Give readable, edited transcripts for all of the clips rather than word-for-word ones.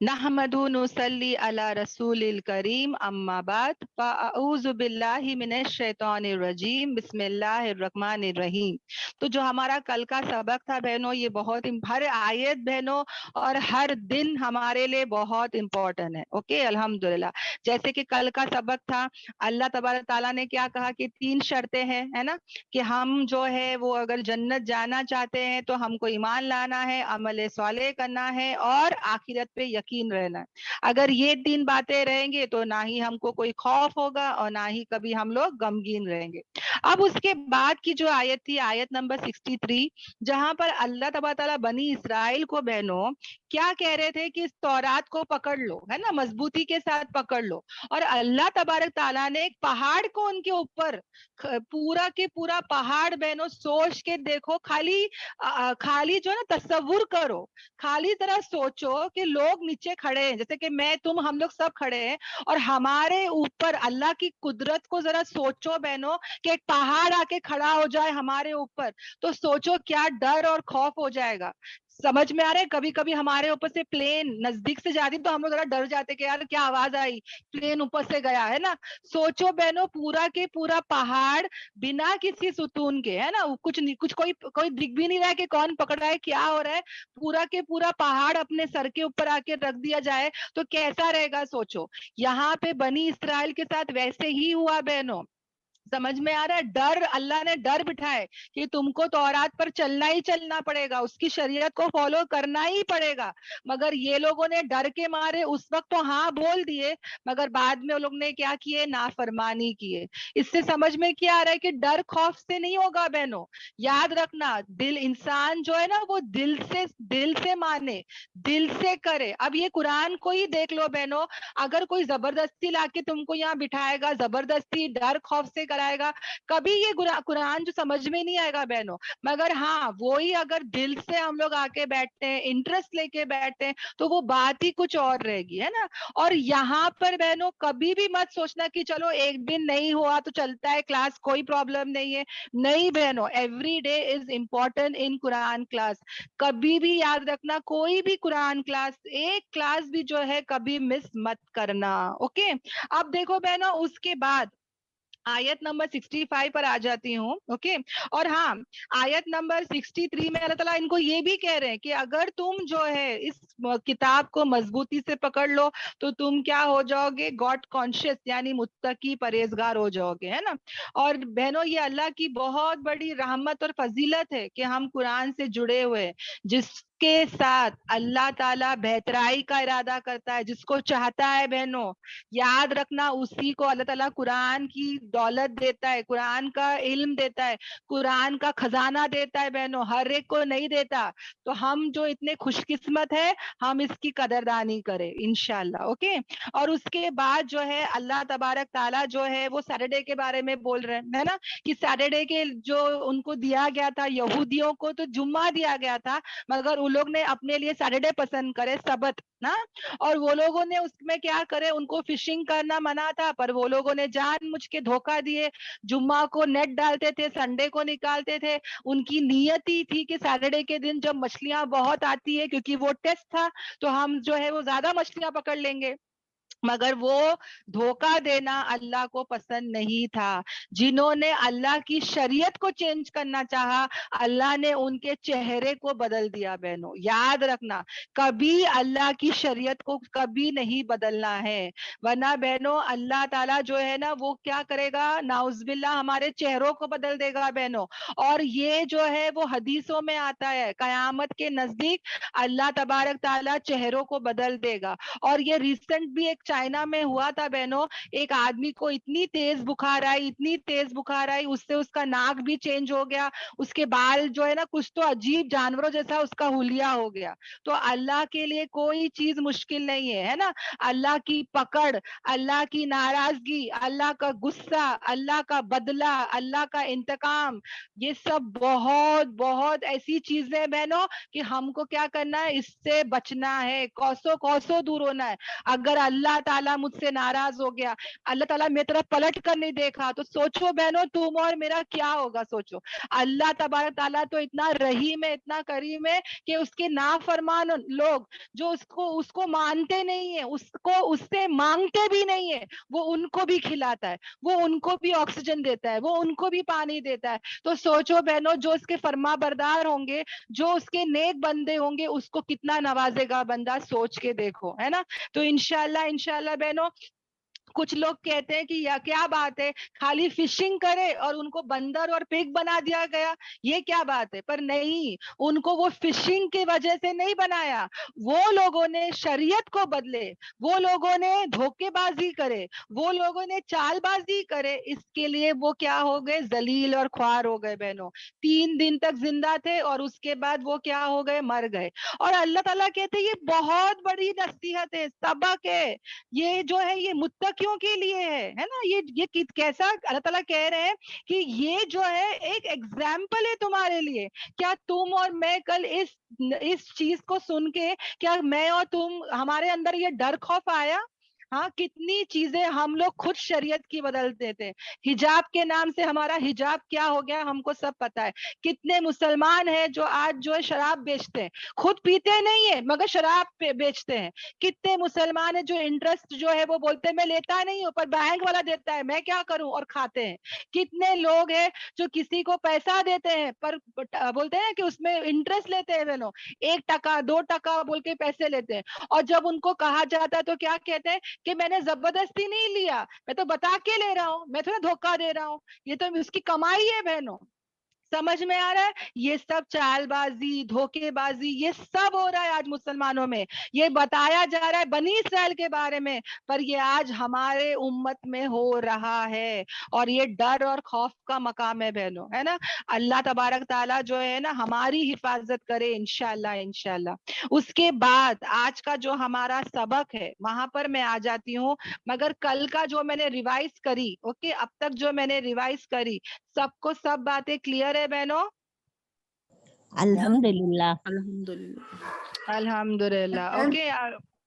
نحمد نصلی علی رسول الکریم اما بعد فاعوذ باللہ من الشیطان الرجیم بسم اللہ الرحمن الرحیم۔ تو جو ہمارا کل کا سبق تھا بہنوں، یہ بہت ہر آیت بہنوں اور ہر دن ہمارے لیے بہت امپورٹنٹ ہے۔ اوکے الحمدللہ، جیسے کہ کل کا سبق تھا، اللہ تبارک تعالیٰ نے کیا کہا کہ 3 شرطیں ہیں، ہے نا، کہ ہم جو ہے وہ اگر جنت جانا چاہتے ہیں تو ہم کو ایمان لانا ہے، عمل صالح کرنا ہے اور آخرت پہ یقین رہنا ہے۔ اگر یہ 3 باتیں رہیں گے تو نہ ہی ہم کو کوئی خوف ہوگا اور نہ ہی کبھی ہم لوگ غمگین رہیں گے۔ اب اس کے بعد کی جو آیت تھی، آیت نمبر 63، جہاں پر اللہ تبارک تعالیٰ بنی اسرائیل کو بہنوں کیا کہہ رہے تھے کہ اس تورات کو پکڑ لو، ہے نا، مضبوطی کے ساتھ پکڑ لو۔ اور اللہ تبارک تعالیٰ نے ایک پہاڑ کو ان کے اوپر، پورا کے پورا پہاڑ بہنوں سوچ کے دیکھو، خالی جو ہے نا تصور کرو، خالی طرح سوچو کہ لوگ نیچے کھڑے ہیں، جیسے کہ میں تم ہم لوگ سب کھڑے ہیں، اور ہمارے اوپر اللہ کی قدرت کو ذرا سوچو بہنوں کہ ایک پہاڑ آ کے کھڑا ہو جائے ہمارے اوپر، تو سوچو کیا ڈر اور خوف ہو جائے گا۔ سمجھ میں آ رہا ہے؟ کبھی کبھی ہمارے اوپر سے پلین نزدیک سے جاتی تو ہم لوگ ذرا ڈر جاتے کہ یار کیا آواز آئی، پلین اوپر سے گیا، ہے نا۔ سوچو بہنوں پورا کے پورا پہاڑ بنا کسی ستون کے، ہے نا، کچھ نہیں، کوئی دکھ بھی نہیں رہا ہے کہ کون پکڑ رہا ہے، کیا ہو رہا ہے، پورا کے پورا پہاڑ اپنے سر کے اوپر آ کے رکھ دیا جائے تو کیسا رہے گا سوچو۔ یہاں پہ بنی اسرائیل کے ساتھ ویسے ہی ہوا بہنوں، سمجھ میں آ رہا ہے؟ ڈر، اللہ نے ڈر بٹھائے کہ تم کو تورات پر چلنا ہی چلنا پڑے گا، اس کی شریعت کو فالو کرنا ہی پڑے گا۔ مگر یہ لوگوں نے ڈر کے مارے اس وقت تو ہاں بول دیے، مگر بعد میں وہ لوگ نے کیا کیے، نافرمانی کیے۔ اس سے سمجھ میں کیا آ رہا ہے کہ ڈر خوف سے نہیں ہوگا بہنوں، یاد رکھنا، دل انسان جو ہے نا وہ دل سے مانے، دل سے کرے۔ اب یہ قرآن کو ہی دیکھ لو بہنوں، اگر کوئی زبردستی لا کے تم کو یہاں بٹھائے گا، زبردستی ڈر خوف سے کرائے گا، کبھی یہ قرآن جو سمجھ میں نہیں آئے گا بہنوں۔ مگر ہاں وہی اگر دل سے ہم لوگ آ کے بیٹھتے ہیں، انٹرسٹ لے کے بیٹھتے ہیں، تو وہ بات ہی کچھ اور رہے گی، ہے نا۔ اور یہاں پر بہنوں کبھی بھی مت سوچنا کہ چلو ایک دن نہیں ہوا تو چلتا ہے کلاس، کوئی پرابلم نہیں ہے۔ نہیں بہنوں، every day is important in Quran class. کبھی بھی یاد رکھنا، کوئی بھی قرآن کلاس، ایک کلاس بھی جو ہے کبھی مس مت کرنا، اوکے۔ اب دیکھو بہنوں اس کے بعد آیت نمبر 65 پر آ جاتی ہوں، اوکے۔ اور ہاں، آیت نمبر 63 میں اللہ تعالیٰ ان کو یہ بھی کہہ رہے ہیں کہ اگر تم جو ہے اس کتاب کو مضبوطی سے پکڑ لو تو تم کیا ہو جاؤ گے، گاڈ کانشیس، یعنی متقی پرہیزگار ہو جاؤ گے، ہے نا۔ اور بہنوں یہ اللہ کی بہت بڑی رحمت اور فضیلت ہے کہ ہم قرآن سے جڑے ہوئے ہیں، جس کے ساتھ اللہ تعالیٰ بہترائی کا ارادہ کرتا ہے، جس کو چاہتا ہے بہنوں، یاد رکھنا اسی کو اللہ تعالیٰ قرآن کی دولت دیتا ہے، قرآن کا علم دیتا ہے، قرآن کا خزانہ دیتا ہے بہنوں، ہر ایک کو نہیں دیتا۔ تو ہم جو اتنے خوش قسمت ہے، ہم اس کی قدردانی کریں انشاءاللہ، اوکے۔ اور اس کے بعد جو ہے اللہ تبارک تعالیٰ جو ہے وہ سیٹرڈے کے بارے میں بول رہے ہیں، ہے نا، کہ سیٹرڈے کے جو ان کو دیا گیا تھا، یہودیوں کو تو جمعہ دیا گیا تھا، مگر ان لوگ نے اپنے لیے سیٹرڈے پسند کرے، سبت نا۔ اور وہ لوگوں نے اس میں کیا کرے، ان کو فشنگ کرنا منع تھا، پر وہ لوگوں نے جان مجھ کے دھوکہ دیے، جمعہ کو نیٹ ڈالتے تھے، سنڈے کو نکالتے تھے۔ ان کی نیت ہی تھی کہ سیٹرڈے کے دن جب مچھلیاں بہت آتی ہے، کیونکہ وہ ٹیسٹ تھا، تو ہم جو ہے وہ زیادہ مچھلیاں پکڑ لیں گے۔ مگر وہ دھوکہ دینا اللہ کو پسند نہیں تھا۔ جنہوں نے اللہ کی شریعت کو چینج کرنا چاہا، اللہ نے ان کے چہرے کو بدل دیا بہنوں۔ یاد رکھنا، کبھی اللہ کی شریعت کو کبھی نہیں بدلنا ہے، ورنہ بہنوں اللہ تعالیٰ جو ہے نا وہ کیا کرے گا، نعوذ باللہ ہمارے چہروں کو بدل دے گا بہنوں۔ اور یہ جو ہے وہ حدیثوں میں آتا ہے، قیامت کے نزدیک اللہ تبارک تعالیٰ چہروں کو بدل دے گا۔ اور یہ ریسنٹ بھی ایک چائنا میں ہوا تھا بہنوں، ایک آدمی کو اتنی تیز بخار آئی، اتنی تیز بخار آئی، اس سے اس کا ناک بھی چینج ہو گیا، اس کے بال جو ہے نا کچھ تو عجیب جانوروں جیسا اس کا حلیہ ہو گیا۔ تو اللہ کے لیے کوئی چیز مشکل نہیں ہے نا۔ اللہ کی پکڑ، اللہ کی ناراضگی، اللہ کا غصہ، اللہ کا بدلہ، اللہ کا انتقام، یہ سب بہت بہت ایسی چیزیں بہنوں کہ ہم کو کیا کرنا ہے، اس سے بچنا ہے، کوسوں کوسوں دور ہونا ہے۔ اگر اللہ تعالیٰ مجھ سے ناراض ہو گیا, اللہ تعالیٰ میری طرف پلٹ کر نہیں دیکھا, تو سوچو بہنوں تم اور میرا کیا ہوگا. سوچو اللہ تبارک تعالیٰ تو اتنا رحیم ہے, اتنا کریم ہے کہ اس کے نافرمان لوگ جو اس کو مانتے نہیں ہیں, اس سے مانگتے بھی نہیں ہے, وہ ان کو بھی کھلاتا ہے, وہ ان کو بھی آکسیجن دیتا ہے, وہ ان کو بھی پانی دیتا ہے. تو سوچو بہنوں جو اس کے فرما بردار ہوں گے, جو اس کے نیک بندے ہوں گے, اس کو کتنا نوازے گا بندہ, سوچ کے دیکھو, ہے نا. تو انشاءاللہ بہنوں, کچھ لوگ کہتے ہیں کہ یا کیا بات ہے خالی فشنگ کرے اور ان کو بندر اور پگ بنا دیا گیا, یہ کیا بات ہے. پر نہیں, ان کو وہ فشنگ کی وجہ سے نہیں بنایا, وہ لوگوں نے شریعت کو بدلے, وہ لوگوں نے دھوکے بازی کرے, وہ لوگوں نے چال بازی کرے, اس کے لیے وہ کیا ہو گئے, ذلیل اور خوار ہو گئے بہنوں. 3 دن تک زندہ تھے اور اس کے بعد وہ کیا ہو گئے, مر گئے. اور اللہ تعالیٰ کہتے ہیں یہ بہت بڑی نصیحت ہے, سبق ہے, یہ جو ہے یہ متقیوں کے لیے ہے نا. یہ کیسا اللہ تعالیٰ کہہ رہے ہیں کہ یہ جو ہے ایک ایگزامپل ہے تمہارے لیے. کیا تم اور میں کل اس چیز کو سن کے, کیا میں اور تم, ہمارے اندر یہ ڈر خوف آیا؟ ہاں, کتنی چیزیں ہم لوگ خود شریعت کی بدلتے تھے. حجاب کے نام سے ہمارا حجاب کیا ہو گیا ہم کو سب پتا ہے. کتنے مسلمان ہیں جو آج جو ہے شراب بیچتے ہیں, خود پیتے نہیں ہے مگر شراب بیچتے ہیں. کتنے مسلمان ہیں جو انٹرسٹ جو ہے وہ بولتے ہیں میں لیتا نہیں ہوں پر بینک والا دیتا ہے, میں کیا کروں, اور کھاتے ہیں. کتنے لوگ ہیں جو کسی کو پیسہ دیتے ہیں پر بولتے ہیں کہ اس میں انٹرسٹ لیتے ہیں, 1% 2% بول کے پیسے لیتے ہیں. اور جب ان کو کہا جاتا ہے تو کیا کہتے ہیں کہ میں نے زبردستی نہیں لیا, میں تو بتا کے لے رہا ہوں, میں تھوڑا دھوکہ دے رہا ہوں, یہ تو اس کی کمائی ہے بہنوں. سمجھ میں آ رہا ہے, یہ سب چال بازی, دھوکے بازی, یہ سب ہو رہا ہے آج مسلمانوں میں. یہ بتایا جا رہا ہے بنی اسرائیل کے بارے میں, پر یہ آج ہمارے امت میں ہو رہا ہے. اور یہ ڈر اور خوف کا مقام ہے بہنوں, ہے نا. اللہ تبارک تعالیٰ جو ہے نا ہماری حفاظت کرے انشاءاللہ. اس کے بعد آج کا جو ہمارا سبق ہے وہاں پر میں آ جاتی ہوں, مگر کل کا جو میں نے ریوائز کری, اوکے, اب تک جو میں نے ریوائز کری, سب کو سب باتیں کلیئر ہے بہنوں؟ الحمدللہ. الحمدللہ, اوکے,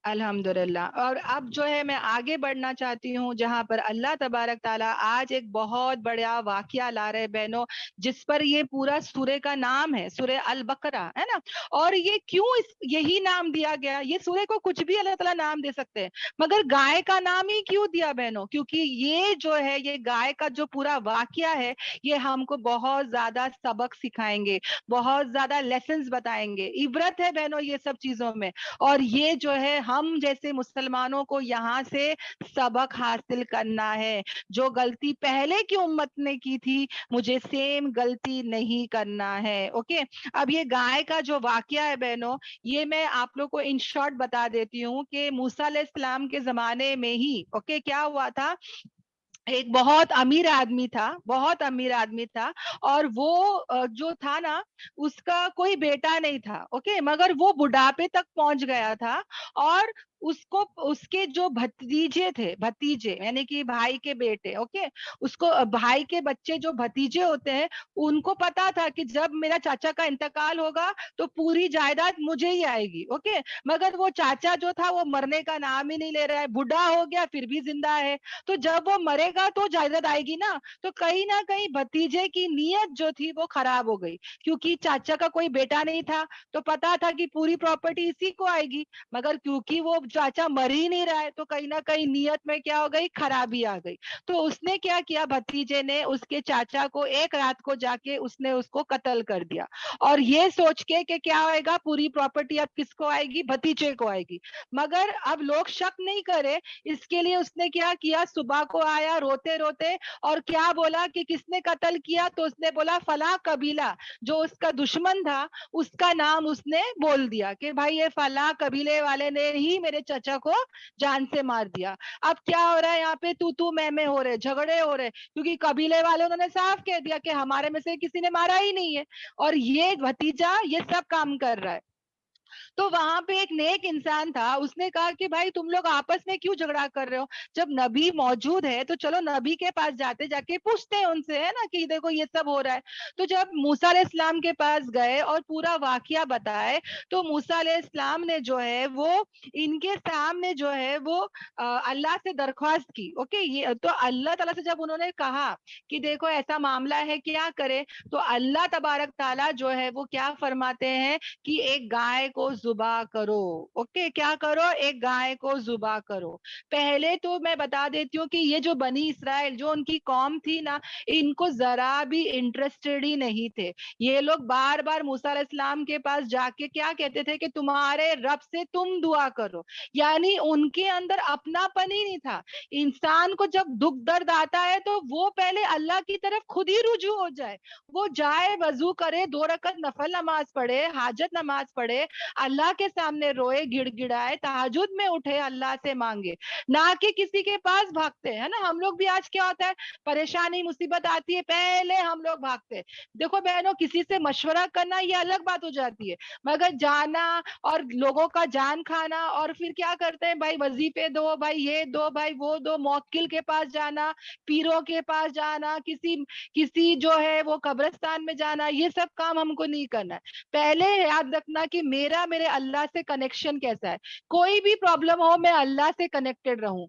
الحمدللہ. اور اب جو ہے میں آگے بڑھنا چاہتی ہوں جہاں پر اللہ تبارک تعالیٰ آج ایک بہت بڑا واقعہ لا رہے بہنوں, جس پر یہ پورا سورے کا نام ہے, سورہ البقرہ, ہے نا. اور یہ کیوں یہی نام دیا گیا, یہ سورے کو کچھ بھی اللہ تعالیٰ نام دے سکتے ہیں, مگر گائے کا نام ہی کیوں دیا بہنوں, کیونکہ یہ جو ہے یہ گائے کا جو پورا واقعہ ہے یہ ہم کو بہت زیادہ سبق سکھائیں گے, بہت زیادہ لیسنز بتائیں گے. عبرت ہے بہنوں یہ سب چیزوں میں, اور یہ جو ہے ہم جیسے مسلمانوں کو یہاں سے سبق حاصل کرنا ہے. جو غلطی پہلے کی امت نے کی تھی مجھے سیم غلطی نہیں کرنا ہے. اوکے, اب یہ گائے کا جو واقعہ ہے بہنوں, یہ میں آپ لوگ کو ان شارٹ بتا دیتی ہوں کہ موسیٰ علیہ السلام کے زمانے میں ہی, اوکے, کیا ہوا تھا, ایک بہت امیر آدمی تھا, بہت امیر آدمی تھا, اور وہ جو تھا نا اس کا کوئی بیٹا نہیں تھا, اوکے, مگر وہ بڑھاپے تک پہنچ گیا تھا. اور اس کے جو بھتیجے تھے, بھتیجے یعنی کہ بھائی کے بیٹے, اوکے, اس کو بھائی کے بچے جو بھتیجے ہوتے ہیں ان کو پتا تھا کہ جب میرا چاچا کا انتقال ہوگا تو پوری جائیداد مجھے ہی آئے گی, اوکے. مگر وہ چاچا جو تھا وہ مرنے کا نام ہی نہیں لے رہا ہے, بوڑھا ہو گیا پھر بھی زندہ ہے. تو جب وہ مرے گا تو جائیداد آئے گی نا, تو کہیں نہ کہیں بھتیجے کی نیت جو تھی وہ خراب ہو گئی, کیونکہ چاچا کا کوئی بیٹا نہیں تھا تو پتا تھا کہ پوری پراپرٹی اسی کو آئے گی, مگر کیونکہ وہ چاچا مر ہی نہیں رہا ہے تو کہیں نہ کہیں نیت میں کیا ہو گئی, خرابی آ گئی. تو اس نے کیا کیا, بھتیجے نے اس کے چاچا کو ایک رات کو جا کے اس نے اس کو قتل کر دیا, اور یہ سوچ کے کہ کیا ہوئے گا, پوری پراپرٹی اب کس کو آئے گی, بھتیجے کو آئے گی. مگر اب لوگ شک نہیں کرے, اس کے لیے اس نے کیا کیا, صبح کو آیا روتے روتے اور کیا بولا کہ کس نے قتل کیا, تو اس نے بولا فلاں قبیلہ, جو اس کا دشمن تھا اس کا نام اس نے بول دیا کہ بھائی یہ فلاں قبیلے والے نے ہی میرے چچا کو جان سے مار دیا. اب کیا ہو رہا ہے یہاں پہ, تو میں ہو رہے, جھگڑے ہو رہے, کیونکہ قبیلے والے انہوں نے صاف کہہ دیا کہ ہمارے میں سے کسی نے مارا ہی نہیں ہے, اور یہ بھتیجا یہ سب کام کر رہا ہے. تو وہاں پہ ایک نیک انسان تھا, اس نے کہا کہ بھائی تم لوگ آپس میں کیوں جھگڑا کر رہے ہو, جب نبی موجود ہے تو چلو نبی کے پاس جاتے, جا کے پوچھتے ہیں ان سے, ہے نا, کہ دیکھو یہ سب ہو رہا ہے. تو جب موسیٰ علیہ السلام کے پاس گئے اور پورا واقعہ بتائے, تو موسیٰ علیہ السلام نے جو ہے وہ ان کے سامنے جو ہے وہ اللہ سے درخواست کی. اوکے, یہ تو اللہ تعالیٰ سے جب انہوں نے کہا کہ دیکھو ایسا معاملہ ہے کیا کرے, تو اللہ تبارک تعالیٰ جو ہے وہ کیا فرماتے ہیں کہ ایک گائے کو ذبح کرو. اوکے, کیا کرو, ایک گائے کو ذبح کرو. پہلے تو میں بتا دیتی ہوں کہ یہ جو بنی اسرائیل, جو ان کی قوم تھی نا, ان کو ذرا بھی انٹرسٹڈ ہی نہیں تھے. یہ لوگ بار بار موسیٰ علیہ السلام کے پاس جا کے کیا کہتے تھے کہ تمہارے رب سے تم دعا کرو. یعنی ان کے اندر اپنا پن ہی نہیں تھا. انسان کو جب دکھ درد آتا ہے تو وہ پہلے اللہ کی طرف خود ہی رجوع ہو جائے, وہ جائے وضو کرے, 2 رکعت نفل نماز پڑھے, حاجت نماز پڑھے, اللہ کے سامنے روئے, گڑ گڑائے, تہجد میں اٹھے, اللہ سے مانگے, نہ کہ کسی کے پاس بھاگتے ہیں نا. ہم لوگ بھی آج کیا ہوتا ہے, پریشانی مصیبت آتی ہے پہلے ہم لوگ بھاگتے ہیں. دیکھو بہنوں, کسی سے مشورہ کرنا یہ الگ بات ہو جاتی ہے, مگر جانا اور لوگوں کا جان کھانا, اور پھر کیا کرتے ہیں بھائی وظیفے دو, بھائی یہ دو, بھائی وہ دو, موکل کے پاس جانا, پیروں کے پاس جانا, کسی جو ہے وہ قبرستان میں جانا, یہ سب کام ہم کو نہیں کرنا ہے. پہلے یاد رکھنا کہ میرا میرے اللہ سے کنیکشن کیسا ہے. کوئی بھی پرابلم ہو میں اللہ سے کنیکٹڈ رہوں,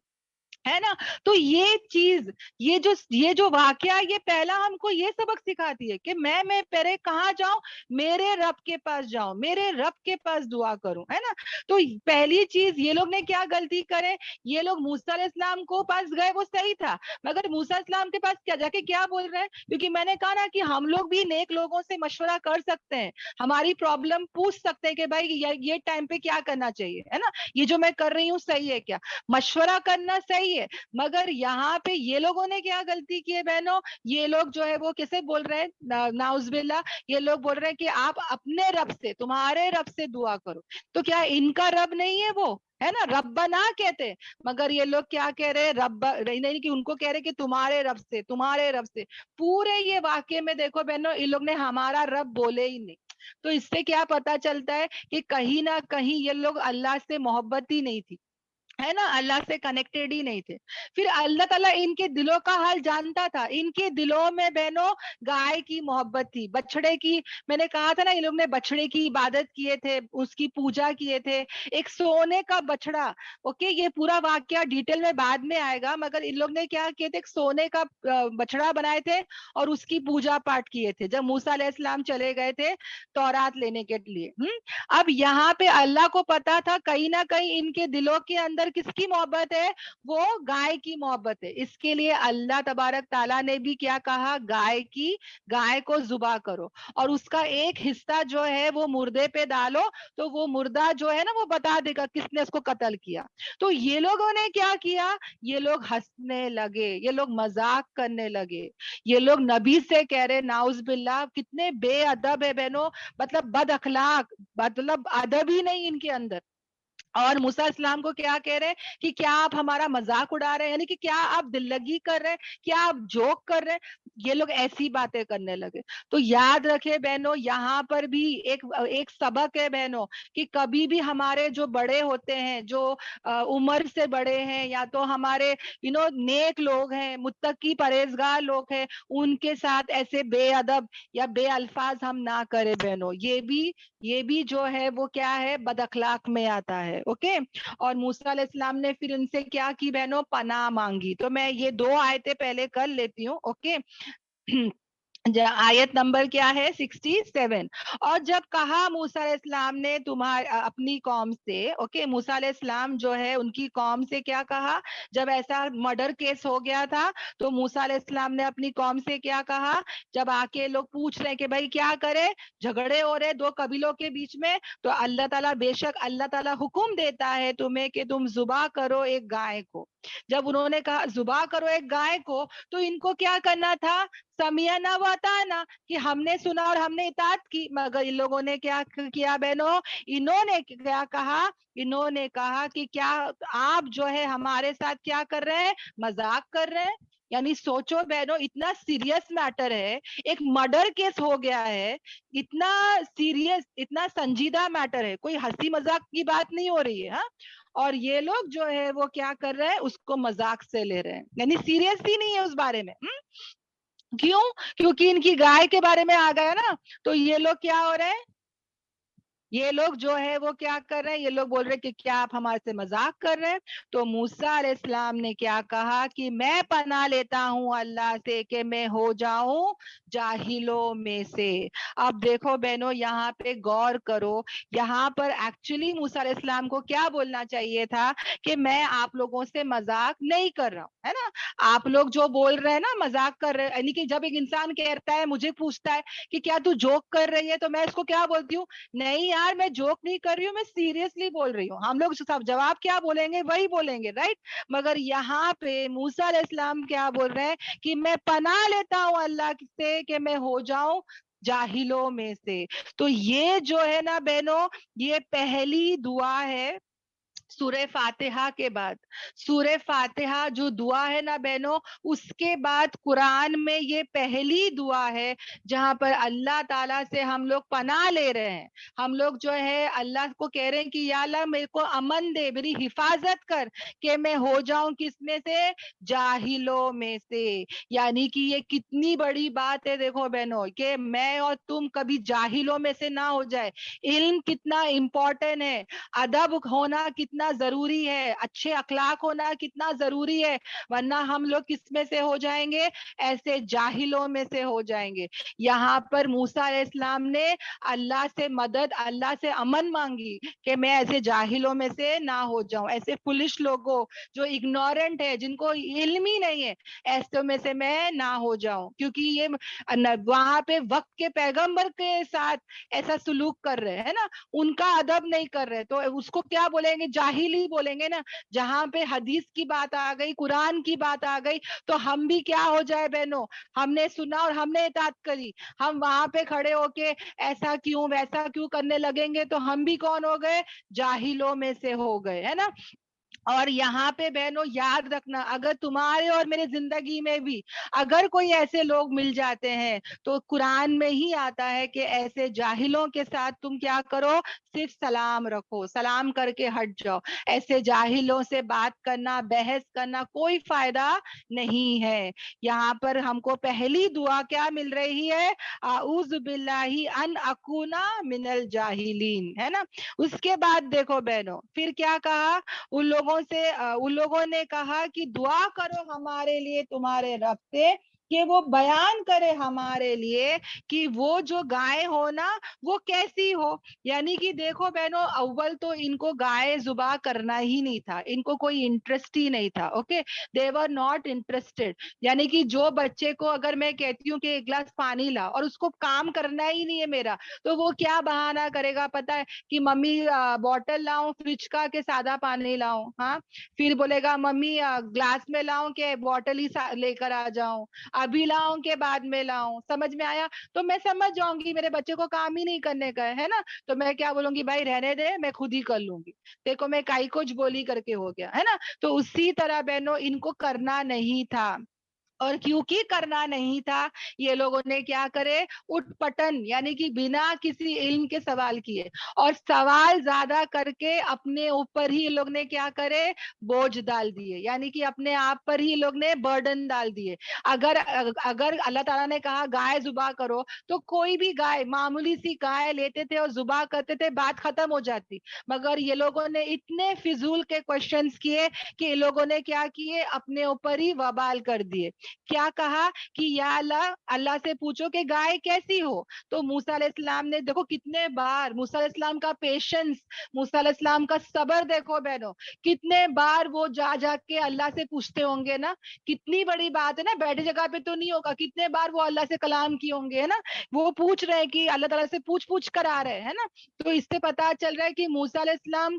ہے نا. تو یہ چیز, یہ جو واقعہ, یہ پہلا ہم کو یہ سبق سکھاتی ہے کہ میں پہلے کہاں جاؤں, میرے رب کے پاس جاؤں, میرے رب کے پاس دعا کروں, ہے نا. تو پہلی چیز یہ لوگ نے کیا غلطی کرے, یہ لوگ موسیٰ علیہ السلام کو پاس گئے, وہ صحیح تھا, مگر موسیٰ علیہ السلام کے پاس کیا جا کے کیا بول رہے ہیں, کیونکہ میں نے کہا نا کہ ہم لوگ بھی نیک لوگوں سے مشورہ کر سکتے ہیں, ہماری پرابلم پوچھ سکتے ہیں کہ بھائی یہ ٹائم پہ کیا کرنا چاہیے, ہے نا, یہ جو میں کر رہی ہوں صحیح ہے کیا, مشورہ کرنا صحیح ہے. مگر یہاں پہ یہ لوگوں نے کیا غلطی کی ہے بہنوں, یہ لوگ جو ہے وہ کیسے بول رہے ہیں, نعوذ باللہ, یہ لوگ بول رہے ہیں کہ آپ اپنے رب سے, تمہارے رب سے دعا کرو. تو کیا ان کا رب نہیں ہے وہ, ہے نا, ربنا کہتے, مگر یہ لوگ کیا کہہ رہے, رب نہیں, کہ ان کو کہہ رہے کہ تمہارے رب سے, تمہارے رب سے. پورے یہ واقعے میں دیکھو بہنوں, ان لوگ نے ہمارا رب بولے ہی نہیں. تو اس سے کیا پتا چلتا ہے کہ کہیں نہ کہیں یہ لوگ اللہ سے محبت ہی نہیں تھی, ہے نا, اللہ سے کنیکٹڈ ہی نہیں تھے. پھر اللہ تعالیٰ ان کے دلوں کا حال جانتا تھا. ان کے دلوں میں بہنوں گائے کی محبت تھی, بچڑے کی, میں نے کہا تھا نا, ان لوگ نے بچڑے کی عبادت کیے تھے, اس کی پوجا کیے تھے, ایک سونے کا بچڑا. اوکے, یہ پورا واقعہ ڈیٹیل میں بعد میں آئے گا, مگر ان لوگ نے کیا کیے تھے, ایک سونے کا بچڑا بنائے تھے اور اس کی پوجا پاٹ کیے تھے جب موسیٰ علیہ السلام چلے گئے تھے تورات لینے کے لیے. اب یہاں پہ اللہ کو پتا تھا کہیں نہ کہیں ان کے دلوں کے اندر کس کی محبت ہے, وہ گائے کی محبت ہے. اس کے لیے اللہ تبارک تعالیٰ نے بھی کیا کہا, گائے کو ذبح کرو, اور اس کا ایک حصہ جو ہے وہ مردے پہ ڈالو, تو وہ مردہ جو ہے نا وہ بتا دے گا کس نے اس کو قتل کیا. تو یہ لوگوں نے کیا کیا, یہ لوگ ہنسنے لگے, یہ لوگ مذاق کرنے لگے, یہ لوگ نبی سے کہہ رہے, نعوذ باللہ, کتنے بے ادب ہے بہنوں, مطلب بد اخلاق, مطلب ادب ہی نہیں ان کے اندر. اور موسیٰ علیہ السلام کو کیا کہہ رہے کہ کیا آپ ہمارا مذاق اڑا رہے ہیں, یعنی کہ کیا آپ دل لگی کر رہے ہیں, کیا آپ جوک کر رہے ہیں. یہ لوگ ایسی باتیں کرنے لگے. تو یاد رکھے بہنوں, یہاں پر بھی ایک سبق ہے بہنوں, کہ کبھی بھی ہمارے جو بڑے ہوتے ہیں, جو عمر سے بڑے ہیں, یا تو ہمارے نیک لوگ ہیں, متقی پرہیزگار لوگ ہیں, ان کے ساتھ ایسے بے ادب یا بے الفاظ ہم نہ کرے بہنوں. یہ بھی جو ہے وہ کیا ہے, بد اخلاق میں آتا ہے. اوکے, اور موسیٰ علیہ السلام نے پھر ان سے کیا کی بہنوں, پناہ مانگی. تو میں یہ 2 آیتیں پہلے کر لیتی ہوں. اوکے, آیت نمبر کیا ہے, 67. اور جب کہا موسیٰ علیہ السلام نے اپنی قوم سے, اوکے, موسیٰ علیہ السلام جو ہے ان کی قوم سے کیا کہا, جب ایسا مرڈر کیس ہو گیا تھا, تو موسیٰ علیہ السلام نے اپنی قوم سے کیا کہا, جب آ کے لوگ پوچھ رہے کہ بھائی کیا کرے, جھگڑے ہو رہے 2 قبیلوں کے بیچ میں, تو اللہ تعالیٰ, بے شک اللہ تعالیٰ حکم دیتا ہے تمہیں کہ تم ذبح کرو ایک گائے کو. جب انہوں نے کہا ذبح کرو ایک گائے کو, تو ان کو کیا کرنا تھا, سمیعنا و اطعنا, کہ ہم نے سنا اور ہم نے اطاعت کی. مگر ان لوگوں نے کیا کیا بہنوں, انہوں نے کیا کہا, انہوں نے کہا کہ کیا آپ جو ہے ہمارے ساتھ کیا کر رہے ہیں, مذاق کر رہے ہیں. یعنی سوچو بہنوں اتنا سیریس میٹر ہے, ایک مرڈر کیس ہو گیا ہے, اتنا سیریس اتنا سنجیدہ میٹر ہے, کوئی ہنسی مذاق کی بات نہیں ہو رہی ہے. ہاں, اور یہ لوگ جو ہے وہ کیا کر رہے ہیں, اس کو مذاق سے لے رہے ہیں, یعنی سیریس ہی نہیں ہے اس بارے میں. کیوں؟ کیونکہ ان کی گائے کے بارے میں آ گیا نا, تو یہ لوگ کیا ہو رہے ہیں, یہ لوگ جو ہے وہ کیا کر رہے ہیں, یہ لوگ بول رہے کہ کیا آپ ہمارے سے مذاق کر رہے ہیں. تو موسیٰ علیہ السلام نے کیا کہا کہ میں پناہ لیتا ہوں اللہ سے کہ میں ہو جاؤں جاہلوں میں سے. اب دیکھو بہنوں یہاں پہ غور کرو, یہاں پر ایکچولی موسیٰ علیہ السلام کو کیا بولنا چاہیے تھا کہ میں آپ لوگوں سے مذاق نہیں کر رہا ہوں, ہے نا. آپ لوگ جو بول رہے ہیں نا مذاق کر رہے ہیں, یعنی کہ جب ایک انسان کہتا ہے, مجھے پوچھتا ہے کہ کیا تو جوک کر رہی ہے, تو میں اس کو کیا بولتی ہوں, نہیں یار میں جوک نہیں کر رہی ہوں, میں سیریسلی بول رہی ہوں. ہم لوگ سب جواب کیا بولیں گے, وہی بولیں گے, رائٹ. مگر یہاں پہ موسیٰ علیہ السلام کیا بول رہے ہیں کہ میں پناہ لیتا ہوں اللہ سے کہ میں ہو جاؤں جاہلوں میں سے. تو یہ جو ہے نا بہنوں, یہ پہلی دعا ہے سورہ فاتحہ کے بعد. سورہ فاتحہ جو دعا ہے نا بہنوں, اس کے بعد قرآن میں یہ پہلی دعا ہے جہاں پر اللہ تعالیٰ سے ہم لوگ پناہ لے رہے ہیں. ہم لوگ جو ہے اللہ کو کہہ رہے ہیں کہ یا اللہ میرے کو امن دے, میری حفاظت کر کہ میں ہو جاؤں کس میں سے, جاہلوں میں سے. یعنی کہ یہ کتنی بڑی بات ہے دیکھو بہنوں, کہ میں اور تم کبھی جاہلوں میں سے نہ ہو جائے. علم کتنا امپورٹنٹ ہے, ادب ہونا کتنا ضروری ہے, اچھے اخلاق ہونا کتنا ضروری ہے, ورنہ ہم لوگ کس میں سے ہو جائیں گے, ایسے جاہلوں میں سے ہو جائیں گے. یہاں پر موسیٰ علیہ السلام نے اللہ سے مدد, اللہ سے امن مانگی کہ میں ایسے جاہلوں میں سے نہ ہو جاؤں, ایسے پولیس لوگوں جو اگنورنٹ ہے, جن کو علم ہی نہیں ہے, ایسے میں سے میں نہ ہو جاؤں. کیونکہ یہ وہاں پہ وقت کے پیغمبر کے ساتھ ایسا سلوک کر رہے ہیں نا, ان کا ادب نہیں کر رہے, تو اس کو کیا بولیں گے, جاہل ہی بولیں گے نا. جہاں پہ حدیث کی بات آ گئی, قرآن کی بات آ گئی, تو ہم بھی کیا ہو جائے بہنوں, ہم نے سنا اور ہم نے اطاعت کری, ہم وہاں پہ کھڑے ہو کے ایسا کیوں ویسا کیوں کرنے لگیں گے, تو ہم بھی کون ہو گئے, جاہلوں میں سے ہو گئے, ہے نا. اور یہاں پہ بہنوں یاد رکھنا, اگر تمہارے اور میرے زندگی میں بھی اگر کوئی ایسے لوگ مل جاتے ہیں, تو قرآن میں ہی آتا ہے کہ ایسے جاہلوں کے ساتھ تم کیا کرو, صرف سلام رکھو, سلام کر کے ہٹ جاؤ. ایسے جاہلوں سے بات کرنا, بحث کرنا کوئی فائدہ نہیں ہے. یہاں پر ہم کو پہلی دعا کیا مل رہی ہے, اعوذ باللہ ان اکونا من الجاہلین, ہے نا. اس کے بعد دیکھو بہنوں پھر کیا کہا, ان لوگوں نے کہا کہ دعا کرو ہمارے لیے تمہارے رب سے کہ وہ بیان کرے ہمارے لیے کہ وہ جو گائے ہو نا وہ کیسی ہو. یعنی کہ دیکھو بہنوں, اول تو ان کو گائے ذبح کرنا ہی نہیں تھا, ان کو کوئی انٹرسٹ ہی نہیں تھا. Okay, they were not interested. یعنی کہ جو بچے کو اگر میں کہتی ہوں کہ ایک گلاس پانی لا, اور اس کو کام کرنا ہی نہیں ہے میرا, تو وہ کیا بہانہ کرے گا پتا ہے, کہ ممی بوٹل لاؤں فریج کا کہ سادہ پانی لاؤں. ہاں, پھر بولے گا ممی گلاس میں لاؤں کہ بوٹل ہی لے کر آ جاؤں, ابھی لاؤں کہ بعد میں لاؤں. سمجھ میں آیا, تو میں سمجھ جاؤں گی میرے بچے کو کام ہی نہیں کرنے کا ہے نا, تو میں کیا بولوں گی, بھائی رہنے دے میں خود ہی کر لوں گی, دیکھو میں کائی کچھ بولی کر کے ہو گیا, ہے نا. تو اسی طرح بہنوں ان کو کرنا نہیں تھا, اور کیونکہ کرنا نہیں تھا یہ لوگوں نے کیا کرے, اٹھ پٹن یعنی کہ بنا کسی علم کے سوال کیے, اور سوال زیادہ کر کے اپنے اوپر ہی لوگ نے کیا کرے, بوجھ ڈال دیے, یعنی کہ اپنے آپ پر ہی لوگ نے برڈن ڈال دیے. اگر اللہ تعالیٰ نے کہا گائے ذبح کرو, تو کوئی بھی گائے, معمولی سی گائے لیتے تھے اور ذبح کرتے تھے, بات ختم ہو جاتی. مگر یہ لوگوں نے اتنے فضول کے کوشچنز کیے کہ یہ لوگوں نے کیا کیے, اپنے اوپر ہی وبال کر دیے. کیا کہا کہ یا اللہ, اللہ سے پوچھو کہ گائے کیسی ہو. تو موسیٰ علیہ السلام نے دیکھو کتنے بار, موسیٰ علیہ السلام کا پیشنس, موسیٰ علیہ السلام کا صبر دیکھو بہنوں, کتنے بار وہ جا جا کے اللہ سے پوچھتے ہوں گے نا. کتنی بڑی بات ہے نا, بیٹھے جگہ پہ تو نہیں ہوگا, کتنے بار وہ اللہ سے کلام کیے ہوں گے, ہے نا. وہ پوچھ رہے ہیں کہ اللہ تعالیٰ سے پوچھ پوچھ کر آ رہے ہیں نا. تو اس سے پتا چل رہا ہے کہ موسیٰ علیہ السلام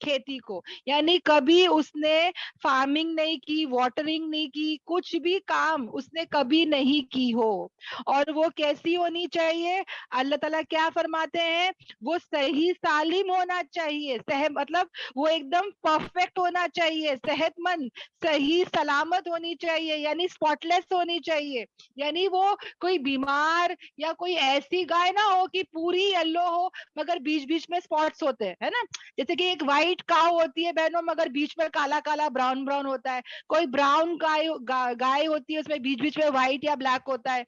کھیتی کو, یعنی کبھی اس نے فارمنگ نہیں کی, واٹرنگ نہیں کی, کچھ بھی کام اس نے کبھی نہیں کی ہو. اور وہ کیسی ہونی چاہیے؟ اللہ تعالیٰ کیا فرماتے ہیں, وہ صحیح سالم ہونا چاہیے, مطلب وہ ایک دم پرفیکٹ ہونا چاہیے, صحت مند, صحیح سلامت ہونی چاہیے, یعنی اسپاٹ لیس ہونی چاہیے. یعنی وہ کوئی بیمار یا کوئی ایسی گائے نہ ہو کہ پوری یلو ہو مگر بیچ بیچ میں اسپاٹس ہوتے ہیں نا, جیسے کہ ایک وائٹ کاؤ ہوتی ہے بہنوں مگر بیچ میں کالا کالا براؤن براؤن ہوتا ہے, کوئی براؤن گائے ہوتی ہے اس میں بیچ بیچ میں وائٹ یا بلیک ہوتا ہے.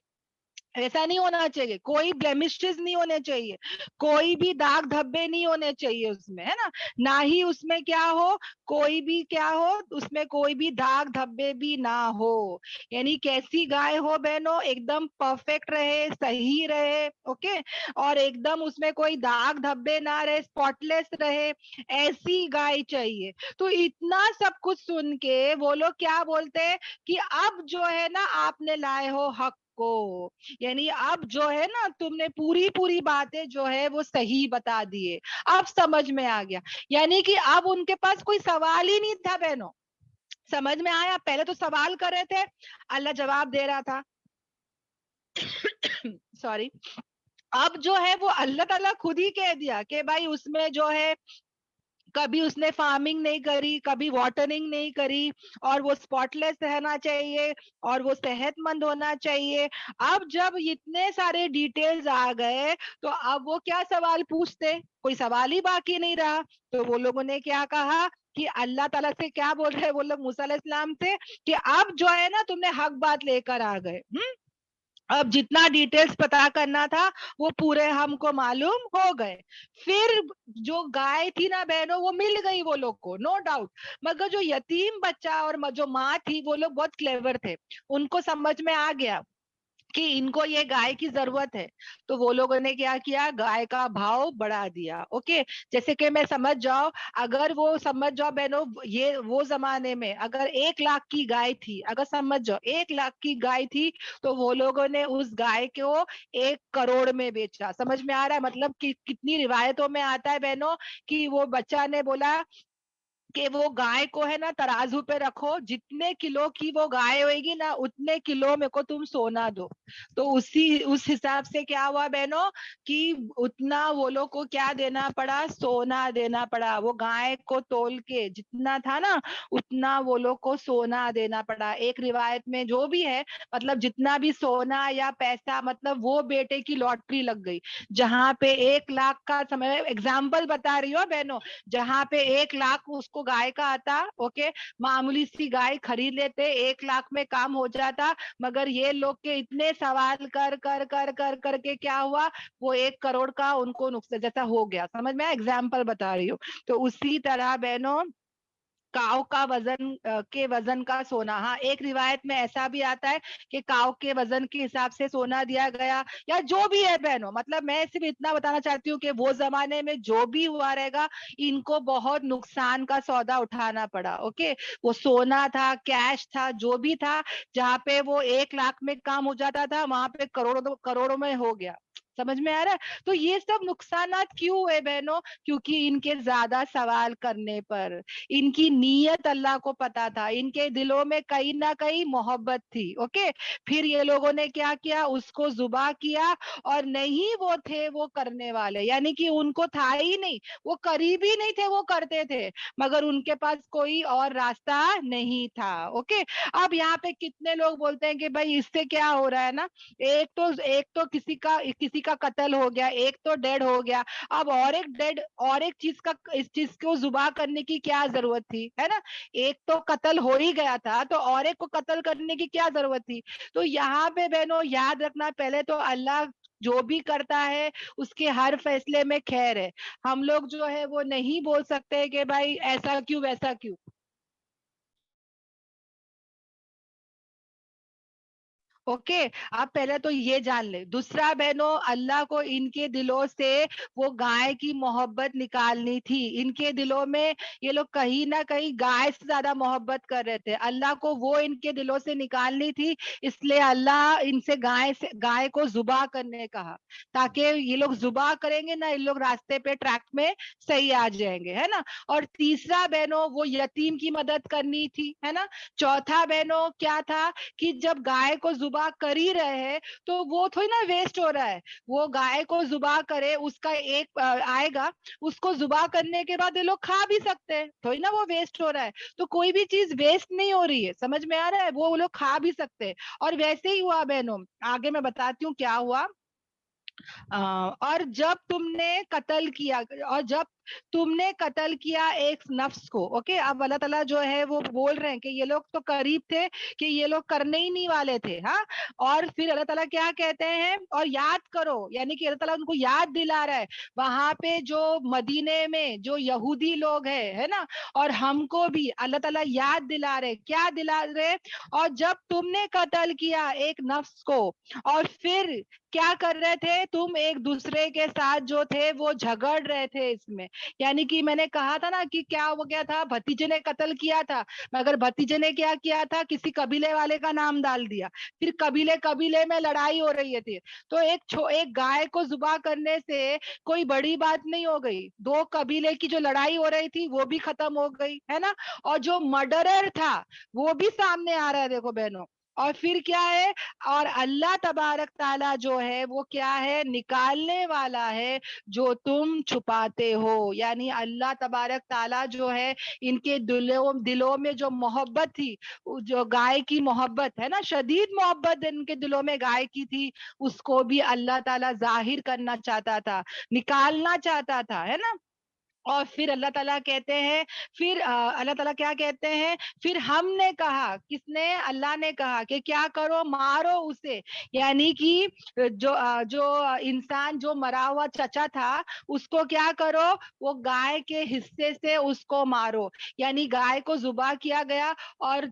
ایسا نہیں ہونا چاہیے, کوئی بلیمشز نہیں ہونے چاہیے, کوئی بھی داغ دھبے نہیں ہونے چاہیے اس میں, ہے نا, نہ ہی اس میں کیا ہو, کوئی بھی کیا ہو, اس میں کوئی بھی داغ دھبے بھی نہ ہو. یعنی کیسی گائے ہو بہنوں, ایک دم پرفیکٹ رہے, صحیح رہے, اوکے, اور ایک دم اس میں کوئی داغ دھبے نہ رہے, اسپاٹ لیس رہے, ایسی گائے چاہیے. تو اتنا سب کچھ سن کے وہ لوگ کیا بولتے کہ اب جو ہے نا آپ نے لائے ہو حق کو, یعنی اب جو ہے نا تم نے پوری پوری باتیں جو ہے وہ صحیح بتا دیے, اب سمجھ میں آ گیا. یعنی کہ اب ان کے پاس کوئی سوال ہی نہیں تھا بہنوں, سمجھ میں آیا؟ پہلے تو سوال کر رہے تھے, اللہ جواب دے رہا تھا, سوری. اب جو ہے وہ اللہ تعالیٰ خود ہی کہہ دیا کہ بھائی اس میں جو ہے کبھی اس نے فارمنگ نہیں کری, کبھی واٹرنگ نہیں کری, اور وہ اسپاٹ لیس رہنا چاہیے, اور وہ صحت مند ہونا چاہیے. اب جب اتنے سارے ڈیٹیلز آ گئے تو اب وہ کیا سوال پوچھتے, کوئی سوال ہی باقی نہیں رہا. تو وہ لوگوں نے کیا کہا کہ اللہ تعالیٰ سے کیا بول رہے, وہ لوگ موسیٰ علیہ السلام سے, کہ اب جو ہے نا تم نے حق بات لے کر آ گئے, اب جتنا ڈیٹیلز پتا کرنا تھا وہ پورے ہم کو معلوم ہو گئے. پھر جو گائے تھی نا بہنوں وہ مل گئی وہ لوگ کو, نو ڈاؤٹ, مگر جو یتیم بچہ اور جو ماں تھی وہ لوگ بہت کلیور تھے, ان کو سمجھ میں آ گیا کہ ان کو یہ گائے کی ضرورت ہے. تو وہ لوگوں نے کیا کیا, گائے کا بھاؤ بڑھا دیا. اوکے, جیسے کہ میں سمجھ جاؤ, اگر وہ سمجھ جاؤ بہنوں, یہ وہ زمانے میں اگر 1 لاکھ کی گائے تھی, اگر سمجھ جاؤ 1 لاکھ کی گائے تھی, تو وہ لوگوں نے اس گائے کو 1 کروڑ میں بیچا. سمجھ میں آ رہا ہے مطلب کہ کتنی روایتوں میں آتا ہے بہنوں کہ وہ بچہ نے بولا کہ وہ گائے کو ہے نا ترازو پہ رکھو, جتنے کلو کی وہ گائے ہوئے گی نا اتنے کلو میں کو تم سونا دو. تو اس حساب سے کیا ہوا بہنوں کہ اتنا وہ لوگ کو کیا دینا پڑا, سونا دینا پڑا. وہ گائے کو تول کے جتنا تھا نا اتنا وہ لوگ کو سونا دینا پڑا. ایک روایت میں جو بھی ہے مطلب جتنا بھی سونا یا پیسہ, مطلب وہ بیٹے کی لاٹری لگ گئی. جہاں پہ 1 لاکھ کا, سمے ایگزامپل بتا رہی ہو بہنوں, جہاں پہ 1 لاکھ اس کو گائے کا آتا, اوکے, معمولی سی گائے خرید لیتے, 1 لاکھ میں کام ہو جاتا. مگر یہ لوگ کے اتنے سوال کر کر کر کر کر کے کیا ہوا, وہ 1 کروڑ کا ان کو نقصان جیسا ہو گیا. سمجھ میں ایگزامپل بتا رہی ہوں. تو اسی طرح بہنوں کاؤ کا وزن کے وزن کا سونا, ہاں ایک روایت میں ایسا بھی آتا ہے کہ کاؤ کے وزن کے حساب سے سونا دیا گیا, یا جو بھی ہے بہنوں. مطلب میں صرف اتنا بتانا چاہتی ہوں کہ وہ زمانے میں جو بھی ہوا رہے گا ان کو بہت نقصان کا سودا اٹھانا پڑا. اوکے, وہ سونا تھا, کیش تھا, جو بھی تھا, جہاں پہ وہ 1 لاکھ میں کام ہو جاتا تھا وہاں پہ کروڑوں میں ہو گیا. سمجھ میں آ رہا ہے؟ تو یہ سب نقصانات کیوں ہوئے بہنوں, کیونکہ ان کے زیادہ سوال کرنے پر. ان کی نیت اللہ کو پتا تھا, ان کے دلوں میں کہیں نہ کہیں محبت تھی. اوکے, پھر یہ لوگوں نے کیا کیا, اس کو ذبح کیا, اور نہیں وہ تھے وہ کرنے والے, یعنی کہ ان کو تھا ہی نہیں, وہ قریب ہی نہیں تھے, وہ کرتے تھے مگر ان کے پاس کوئی اور راستہ نہیں تھا. اوکے, اب یہاں پہ کتنے لوگ بولتے ہیں کہ بھائی اس سے کیا ہو رہا ہے نا, ایک تو کسی کا قتل ہو گیا, ایک تو ڈیڈ ہو گیا, اب اور ایک ڈیڈ, اور ایک چیز کا, اس چیز کو ذبح کرنے کی کیا ضرورت تھی, ہے نا. ایک تو قتل ہو ہی گیا تھا تو اور ایک کو قتل کرنے کی کیا ضرورت تھی. تو یہاں پہ بہنوں یاد رکھنا, پہلے تو اللہ جو بھی کرتا ہے اس کے ہر فیصلے میں خیر ہے. ہم لوگ جو ہے وہ نہیں بول سکتے کہ بھائی ایسا کیوں ویسا کیوں. اوکے آپ پہلے تو یہ جان لیں. دوسرا بہنوں, اللہ کو ان کے دلوں سے وہ گائے کی محبت نکالنی تھی. ان کے دلوں میں یہ لوگ کہیں نہ کہیں گائے سے زیادہ محبت کر رہے تھے. اللہ کو وہ ان کے دلوں سے نکالنی تھی, اس لیے اللہ ان سے گائے کو ذبح کرنے کہا, تاکہ یہ لوگ ذبح کریں گے نا, ان لوگ راستے پہ ٹریک میں صحیح آ جائیں گے, ہے نا. اور تیسرا بہنوں, وہ یتیم کی مدد کرنی تھی, ہے نا. چوتھا بہنوں کیا تھا کہ جب گائے کو ذبح کر ہی رہے ہیں تو وہ تھوڑی نا ویسٹ ہو رہا ہے. وہ گائے کو ذبح کرے, اس کا ایک آئے گا, اس کو ذبح کرنے کے بعد یہ لوگ کھا بھی سکتے ہیں, تھوڑی نا وہ ویسٹ ہو رہا ہے. تو کوئی بھی چیز ویسٹ نہیں ہو رہی ہے, سمجھ میں آ رہا ہے, وہ لوگ کھا بھی سکتے ہیں. اور ویسے ہی ہوا بہنوں, آگے میں بتاتی ہوں کیا ہوا. اور جب تم نے قتل کیا, اور جب تم نے قتل کیا ایک نفس کو, اوکے, اب اللہ تعالیٰ جو ہے وہ بول رہے ہیں کہ یہ لوگ تو قریب تھے کہ یہ لوگ کرنے ہی نہیں والے تھے, ہاں. اور پھر اللہ تعالیٰ کیا کہتے ہیں, اور یاد کرو, یعنی کہ اللہ تعالیٰ ان کو یاد دلا رہا ہے وہاں پہ جو مدینے میں جو یہودی لوگ ہیں, ہے نا, اور ہم کو بھی اللہ تعالیٰ یاد دلا رہے, کیا دلا رہے, اور جب تم نے قتل کیا ایک نفس کو, اور پھر کیا کر رہے تھے تم ایک دوسرے کے ساتھ جو تھے وہ جھگڑ رہے تھے اس میں. یعنی کہ میں نے کہا تھا نا کہ کیا ہو گیا تھا, بھتیجے نے قتل کیا تھا, مگر بھتیجے نے کیا کیا تھا, کسی قبیلے والے کا نام ڈال دیا, پھر قبیلے میں لڑائی ہو رہی تھی. تو ایک گائے کو ذبح کرنے سے کوئی بڑی بات نہیں ہو گئی, دو قبیلے کی جو لڑائی ہو رہی تھی وہ بھی ختم ہو گئی, ہے نا. اور جو مرڈرر تھا وہ بھی سامنے آ رہا ہے, دیکھو بہنوں. اور پھر کیا ہے, اور اللہ تبارک تعالیٰ جو ہے وہ کیا ہے, نکالنے والا ہے جو تم چھپاتے ہو. یعنی اللہ تبارک تعالیٰ جو ہے ان کے دلوں میں جو محبت تھی, جو گائے کی محبت ہے نا, شدید محبت ان کے دلوں میں گائے کی تھی, اس کو بھی اللہ تعالیٰ ظاہر کرنا چاہتا تھا, نکالنا چاہتا تھا, ہے نا. اور پھر اللہ تعالیٰ کہتے ہیں, پھر اللہ تعالیٰ کیا کہتے ہیں, پھر ہم نے کہا, کس نے, اللہ نے کہا کہ کیا کرو, مارو اسے. یعنی کہ جو انسان جو مرا ہوا چچا تھا اس کو کیا کرو, وہ گائے کے حصے سے اس کو مارو. یعنی گائے کو ذبح کیا گیا, اور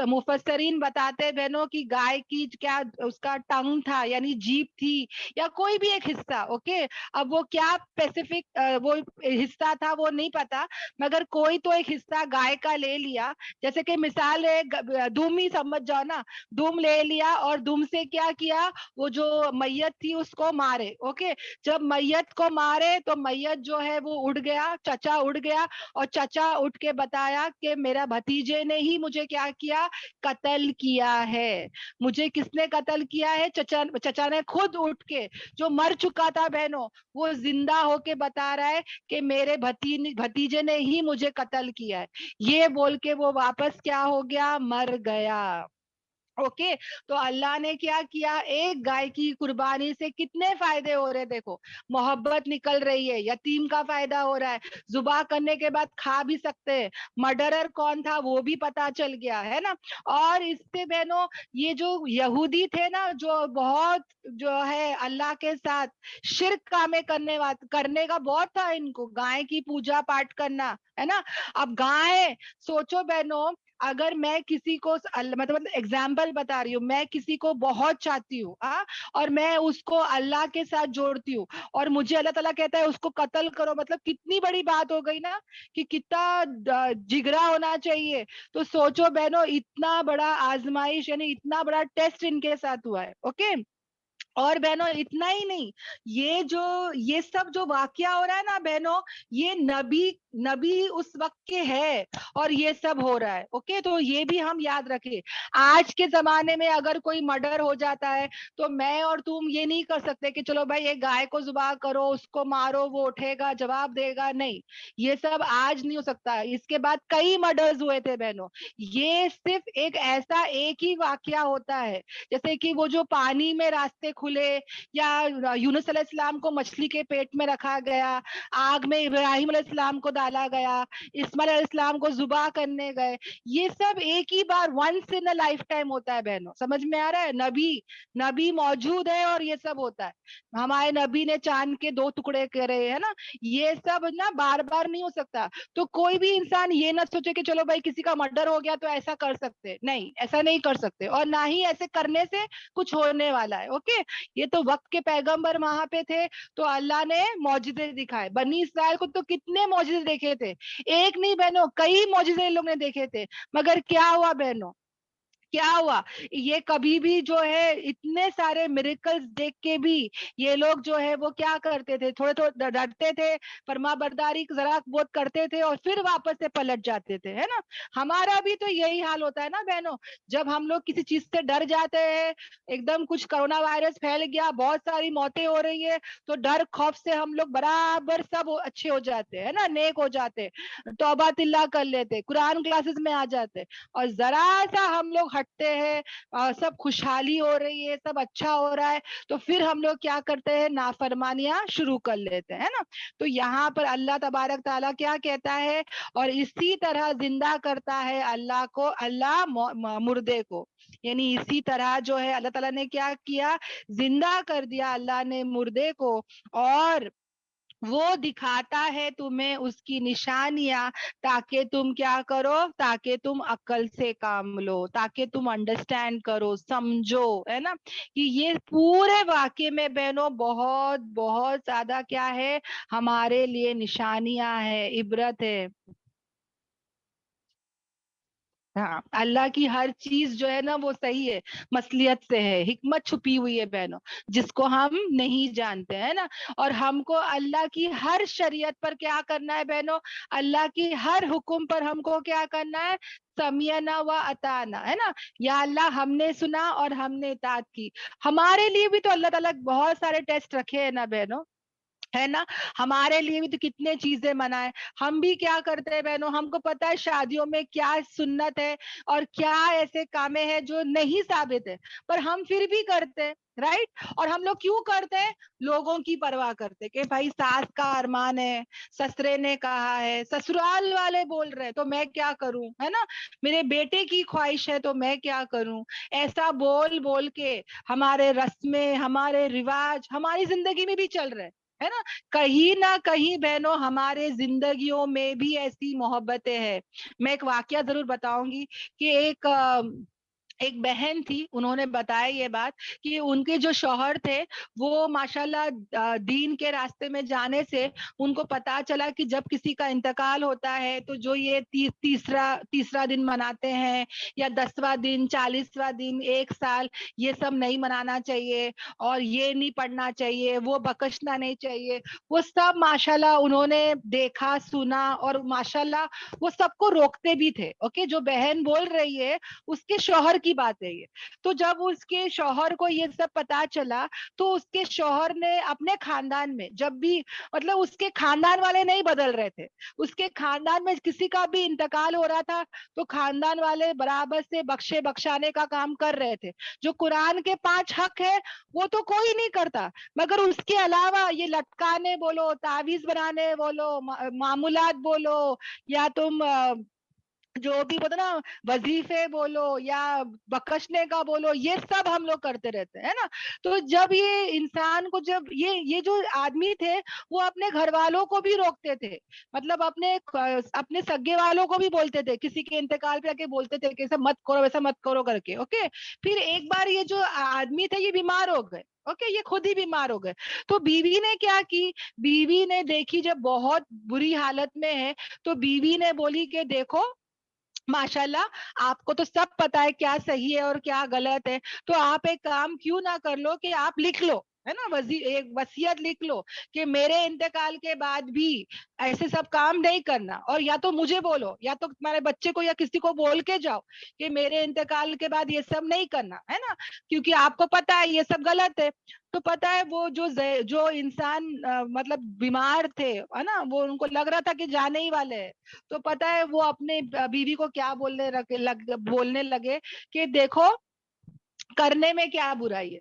مفسرین بتاتے بہنوں کی گائے کی کیا اس کا ٹنگ تھا, یعنی جیپ تھی, یا کوئی بھی ایک حصہ, اوکے. اب وہ کیا اسپیسیفک وہ حصہ تھا وہ نہیں پتا, مگر کوئی تو ایک حصہ گائے کا لے لیا. جیسے کہ مثال ہے, دم ہی سمجھ جاؤ نا, دم لے لیا اور دم سے کیا کیا, وہ جو میت تھی اس کو مارے, اوکے. جب میت کو مارے تو میت جو ہے وہ اڑ گیا, چچا اڑ گیا, اور چچا اٹھ کے بتایا کہ میرا بھتیجے نے ہی مجھے کیا کیا, قتل کیا ہے. مجھے کس نے قتل کیا ہے, چچا نے خود اٹھ کے, جو مر چکا تھا بہنوں, وہ زندہ ہو کے بتا رہا ہے کہ میرے بھتیجے نے ہی مجھے قتل کیا ہے. یہ بول کے وہ واپس کیا ہو گیا, مر گیا. اوکے. تو اللہ نے کیا کیا, ایک گائے کی قربانی سے کتنے فائدے ہو رہے, دیکھو, محبت نکل رہی ہے, یتیم کا فائدہ ہو رہا ہے, ذبح کرنے کے بعد کھا بھی سکتے ہیں, مرڈرر کون تھا وہ بھی پتا چل گیا, ہے نا. اور اس سے بہنوں یہ جو یہودی تھے نا, جو بہت جو ہے اللہ کے ساتھ شرک کامیں کرنے کا بہت تھا ان کو, گائے کی پوجا پاٹ کرنا, ہے نا. اب گائے, سوچو بہنوں, اگر میں کسی کو مطلب ایگزامپل بتا رہی ہوں, میں کسی کو بہت چاہتی ہوں, اور میں اس کو اللہ کے ساتھ جوڑتی ہوں, اور مجھے اللہ تعالیٰ کہتا ہے اس کو قتل کرو, مطلب کتنی بڑی بات ہو گئی نا, کہ کتنا جگرا ہونا چاہیے. تو سوچو بہنوں, اتنا بڑا آزمائش, یعنی اتنا بڑا ٹیسٹ ان کے ساتھ ہوا ہے, اوکے. اور بہنوں اتنا ہی نہیں, یہ سب جو واقعہ ہو رہا ہے نا بہنوں, یہ نبی اس وقت کے ہے, اور یہ سب ہو رہا ہے, اوکے. تو یہ بھی ہم یاد رکھیں, آج کے زمانے میں اگر کوئی مرڈر ہو جاتا ہے تو میں اور تم یہ نہیں کر سکتے کہ چلو بھائی ایک گائے کو ذبح کرو, اس کو مارو, وہ اٹھے گا, جواب دے گا, نہیں. یہ سب آج نہیں ہو سکتا. اس کے بعد کئی مرڈرز ہوئے تھے بہنوں. یہ صرف ایک ایسا ایک ہی واقعہ ہوتا ہے, جیسے کہ وہ جو پانی میں راستے کھلے, یا یونس علیہ السلام کو مچھلی کے پیٹ میں رکھا گیا, آگ میں ابراہیم علیہ السلام کو ڈالا گیا, اسماعیل علیہ السلام کو ذبح کرنے گئے, یہ سب ایک ہی بار ونس ان لائف ٹائم ہوتا ہے بہنوں. سمجھ میں آ رہا ہے؟ نبی موجود ہے اور یہ سب ہوتا ہے. ہمارے نبی نے چاند کے 2 ٹکڑے کرے ہے نا, یہ سب نا بار بار نہیں ہو سکتا. تو کوئی بھی انسان یہ نہ سوچے کہ چلو بھائی کسی کا مرڈر ہو گیا تو ایسا کر سکتے, نہیں, ایسا نہیں کر سکتے, اور نہ ہی ایسے کرنے سے کچھ ہونے والا ہے. اوکے, یہ تو وقت کے پیغمبر وہاں پہ تھے تو اللہ نے معجزے دکھائے. بنی اسرائیل کو تو کتنے معجزے دیکھے تھے, ایک نہیں بہنوں, کئی معجزے لوگ نے دیکھے تھے, مگر کیا ہوا بہنوں, کیا ہوا؟ یہ کبھی بھی جو ہے اتنے سارے میریکلز دیکھ کے بھی یہ لوگ جو ہے وہ کیا کرتے تھے, تھوڑے تھوڑے ڈرتے تھے, فرما برداری ذرا بہت کرتے تھے اور پھر واپس سے پلٹ جاتے تھے, ہے نا. ہمارا بھی تو یہی حال ہوتا ہے نا بہنوں, جب ہم لوگ کسی چیز سے ڈر جاتے ہیں, ایک دم کچھ کرونا وائرس پھیل گیا, بہت ساری موتیں ہو رہی ہے, تو ڈر خوف سے ہم لوگ برابر سب اچھے ہو جاتے ہیں نا, نیک ہو جاتے, توبہ اللہ کر لیتے, قرآن کلاسز میں آ جاتے, اور ذرا سا ہم لوگ ہٹتے ہیں, سب خوشحالی ہو رہی ہے, سب اچھا ہو رہا ہے, تو پھر ہم لوگ کیا کرتے ہیں, نافرمانیاں شروع کر لیتے ہیں نا. تو یہاں پر اللہ تبارک تعالیٰ کیا کہتا ہے, اور اسی طرح زندہ کرتا ہے اللہ کو, اللہ مردے کو, یعنی اسی طرح جو ہے اللہ تعالیٰ نے کیا کیا, زندہ کر دیا اللہ نے مردے کو, اور وہ دکھاتا ہے تمہیں اس کی نشانیاں, تاکہ تم کیا کرو, تاکہ تم عقل سے کام لو, تاکہ تم انڈرسٹینڈ کرو, سمجھو, ہے نا. کہ یہ پورے واقعے میں بہنوں بہت بہت زیادہ کیا ہے, ہمارے لیے نشانیاں ہے, عبرت ہے. ہاں, اللہ کی ہر چیز جو ہے نا وہ صحیح ہے, مصلیت سے ہے, حکمت چھپی ہوئی ہے بہنوں, جس کو ہم نہیں جانتے ہیں نا. اور ہم کو اللہ کی ہر شریعت پر کیا کرنا ہے بہنوں, اللہ کی ہر حکم پر ہم کو کیا کرنا ہے, سمیعنا و اطعنا, ہے نا. یا اللہ ہم نے سنا اور ہم نے اطاعت کی. ہمارے لیے بھی تو اللہ تعالیٰ بہت سارے ٹیسٹ رکھے ہیں نا بہنوں, ہے نا. ہمارے لیے بھی تو کتنے چیزیں منائے, ہم بھی کیا کرتے ہیں بہنوں, ہم کو پتا ہے شادیوں میں کیا سنت ہے اور کیا ایسے کامیں ہیں جو نہیں ثابت ہے, پر ہم پھر بھی کرتے ہیں, رائٹ. اور ہم لوگ کیوں کرتے ہیں, لوگوں کی پرواہ کرتے کہ بھائی ساس کا ارمان ہے, سسرے نے کہا ہے, سسرال والے بول رہے تو میں کیا کروں, ہے نا, میرے بیٹے کی خواہش ہے تو میں کیا کروں. ایسا بول بول کے ہمارے رسمیں, ہمارے رواج ہماری زندگی میں بھی چل رہے, ہے نا. کہیں نہ کہیں بہنوں ہمارے زندگیوں میں بھی ایسی محبتیں ہیں. میں ایک واقعہ ضرور بتاؤں گی کہ ایک بہن تھی, انہوں نے بتایا یہ بات کہ ان کے جو شوہر تھے وہ ماشاءاللہ دین کے راستے میں جانے سے ان کو پتا چلا کہ جب کسی کا انتقال ہوتا ہے تو جو یہ تیسرا دن مناتے ہیں, یا 10واں دن, 40واں دن, 1 سال, یہ سب نہیں منانا چاہیے, اور یہ نہیں پڑھنا چاہیے, وہ بکشنا نہیں چاہیے, وہ سب ماشاءاللہ انہوں نے دیکھا سنا, اور ماشاءاللہ وہ سب کو روکتے بھی تھے. اوکے, جو بہن بول رہی ہے اس کے شوہر کی بات ہے یہ. تو جب اس کے شوہر کو یہ سب پتا چلا تو اس کے شوہر نے اپنے خاندان میں, جب بھی مطلب اس کے خاندان والے نہیں بدل رہے تھے, اس کے خاندان میں کسی کا بھی انتقال ہو رہا تھا تو خاندان والے برابر سے بخشانے کا کام کر رہے تھے. جو قرآن کے 5 حق ہے وہ تو کوئی نہیں کرتا, مگر اس کے علاوہ یہ لٹکانے بولو, تعویذ بنانے بولو, معمولات بولو, یا تم جو بھی بولتے نا وظیفے بولو, یا بکشنے کا بولو, یہ سب ہم لوگ کرتے رہتے ہیں نا. تو جب یہ انسان کو, جب یہ جو آدمی تھے وہ اپنے گھر والوں کو بھی روکتے تھے, مطلب اپنے سگے والوں کو بھی بولتے تھے, کسی کے انتقال پہ آ کے بولتے تھے کہ ایسا مت کرو, ویسا مت کرو کر کے. اوکے, پھر ایک بار یہ جو آدمی تھے یہ بیمار ہو گئے. اوکے, یہ خود ہی بیمار ہو گئے. تو بیوی نے کیا کی, بیوی نے دیکھی جب بہت بری حالت میں ہے تو بیوی نے بولی کہ دیکھو ماشاءاللہ آپ کو تو سب پتا ہے کیا صحیح ہے اور کیا غلط ہے, تو آپ ایک کام کیوں نہ کر لو کہ آپ لکھ لو, ہے نا, ایک وصیت لکھ لو کہ میرے انتقال کے بعد بھی ایسے سب کام نہیں کرنا, اور یا تو مجھے بولو یا تو تمہارے بچے کو یا کسی کو بول کے جاؤ کہ میرے انتقال کے بعد یہ سب نہیں کرنا, ہے نا, کیونکہ آپ کو پتا ہے یہ سب غلط ہے. تو پتا ہے وہ جو انسان مطلب بیمار تھے, ہے نا, وہ ان کو لگ رہا تھا کہ جانے ہی والے ہیں, تو پتا ہے وہ اپنے بیوی کو کیا بولنے لگے کہ دیکھو کرنے میں کیا برائی ہے,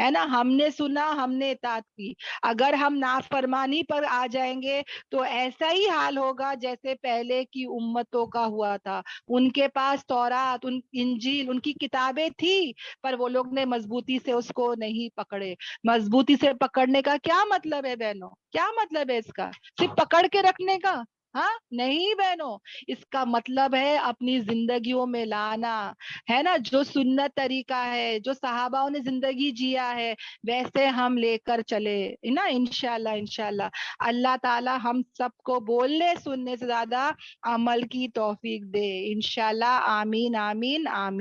ہے نا، ہم نے سنا ہم نے اطاعت کی. اگر ہم نافرمانی پر آ جائیں گے تو ایسا ہی حال ہوگا جیسے پہلے کی امتوں کا ہوا تھا. ان کے پاس تورات، انجیل، ان کی کتابیں تھی، پر وہ لوگ نے مضبوطی سے اس کو نہیں پکڑے. مضبوطی سے پکڑنے کا کیا مطلب ہے بہنوں؟ کیا مطلب ہے اس کا؟ صرف پکڑ کے رکھنے کا؟ ہاں نہیں بہنوں، اس کا مطلب ہے اپنی زندگیوں میں لانا، ہے نا. جو سنت طریقہ ہے، جو صحاباؤں نے زندگی جیا ہے، ویسے ہم لے کر چلے نا. انشاءاللہ انشاءاللہ اللہ تعالی ہم سب کو بولنے سننے سے زیادہ عمل کی توفیق دے. انشاءاللہ. آمین آمین آمین.